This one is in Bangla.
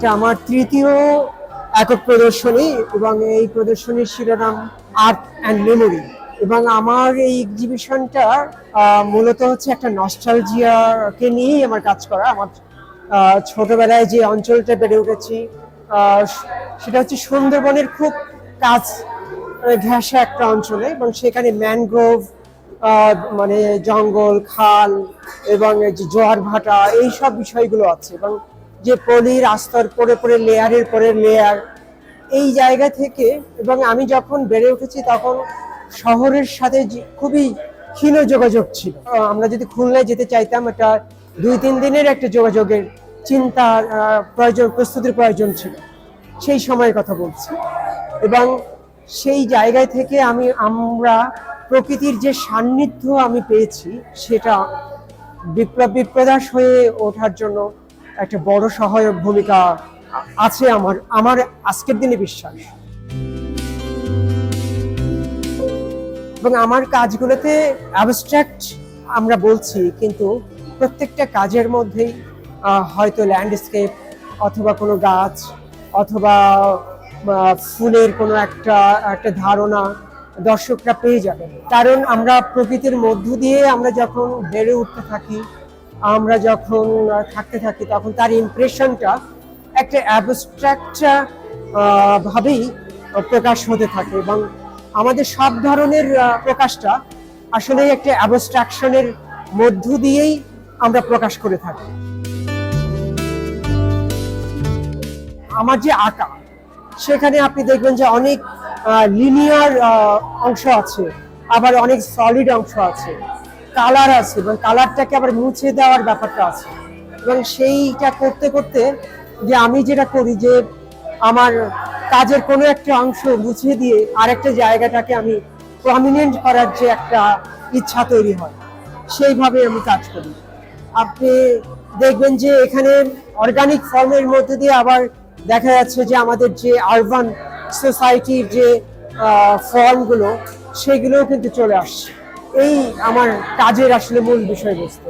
এটা আমার তৃতীয় একক প্রদর্শনী এবং এই প্রদর্শনীর শিরোনাম আর্ট অ্যান্ড মেমোরি। এবং আমার এই এক্সিবিশনটা মূলত হচ্ছে একটা নস্টালজিয়াকে নিয়েই আমার কাজ করা। আমার ছোটবেলায় যে অঞ্চলটা বেড়ে উঠেছি সেটা হচ্ছে সুন্দরবনের খুব কাছ ঘেঁষা একটা অঞ্চলে, এবং সেখানে ম্যানগ্রোভ মানে জঙ্গল, খাল এবং যে জোয়ার ভাটা এইসব বিষয়গুলো আছে, এবং যে পলির আস্তর পরে পরে লেয়ারের পরে লেয়ার এই জায়গা থেকে। এবং আমি যখন বেড়ে উঠেছি তখন শহরের সাথে খুবই ক্ষীণ যোগাযোগ ছিল। আমরা যদি খুলনায় যেতে চাইতাম, এটা 2-3 দিনের একটা যোগাযোগের চিন্তার প্রয়োজন, প্রস্তুতির প্রয়োজন ছিল, সেই সময়ের কথা বলছি। এবং সেই জায়গায় থেকে আমরা প্রকৃতির যে সান্নিধ্য আমি পেয়েছি সেটা বিপ্রদাস হয়ে ওঠার জন্য একটা বড় সহায়ক ভূমিকা আছে আমার আজকের দিনে বিশ্বাস। এবং আমার কাজগুলোতে অ্যাবস্ট্রাক্ট আমরা বলছি, কিন্তু প্রত্যেকটা কাজের মধ্যেই হয়তো ল্যান্ডস্কেপ অথবা কোনো গাছ অথবা ফুলের কোনো একটা ধারণা দর্শকরা পেয়ে যাবেন। কারণ আমরা প্রকৃতির মধ্য দিয়ে আমরা যখন বেড়ে উঠতে থাকি, আমরা যখন থাকতে থাকি, তখন তার ইমপ্রেশনটা একটা অ্যাবস্ট্রাক্ট ভাবেই প্রকাশ হতে থাকে। এবং আমাদের সব ধরনের প্রকাশটা আসলে একটা অ্যাবস্ট্রাকশনের মধ্য দিয়েই আমরা প্রকাশ করে থাকি। আমার যে আঁকা, সেখানে আপনি দেখবেন যে অনেক লিনিয়ার অংশ আছে, আবার অনেক সলিড অংশ আছে, কালার আছে, এবং কালারটাকে আবার মুছে দেওয়ার ব্যাপারটা আছে। এবং সেইটা করতে করতে যে আমি যেটা করি, যে আমার কাজের কোনো একটা অংশ মুছে দিয়ে আরেকটা জায়গাটাকে আমি প্রমিনেন্ট করার যে একটা ইচ্ছা তৈরি হয়, সেইভাবে আমি কাজ করি। আপনি দেখবেন যে এখানে অর্গানিক ফর্মের মধ্যে দিয়ে আবার দেখা যাচ্ছে যে আমাদের যে আরবান সোসাইটির যে ফর্মগুলো, সেগুলোও কিন্তু চলে আসছে। এই আমার কাজের আসলে মূল বিষয়বস্তু।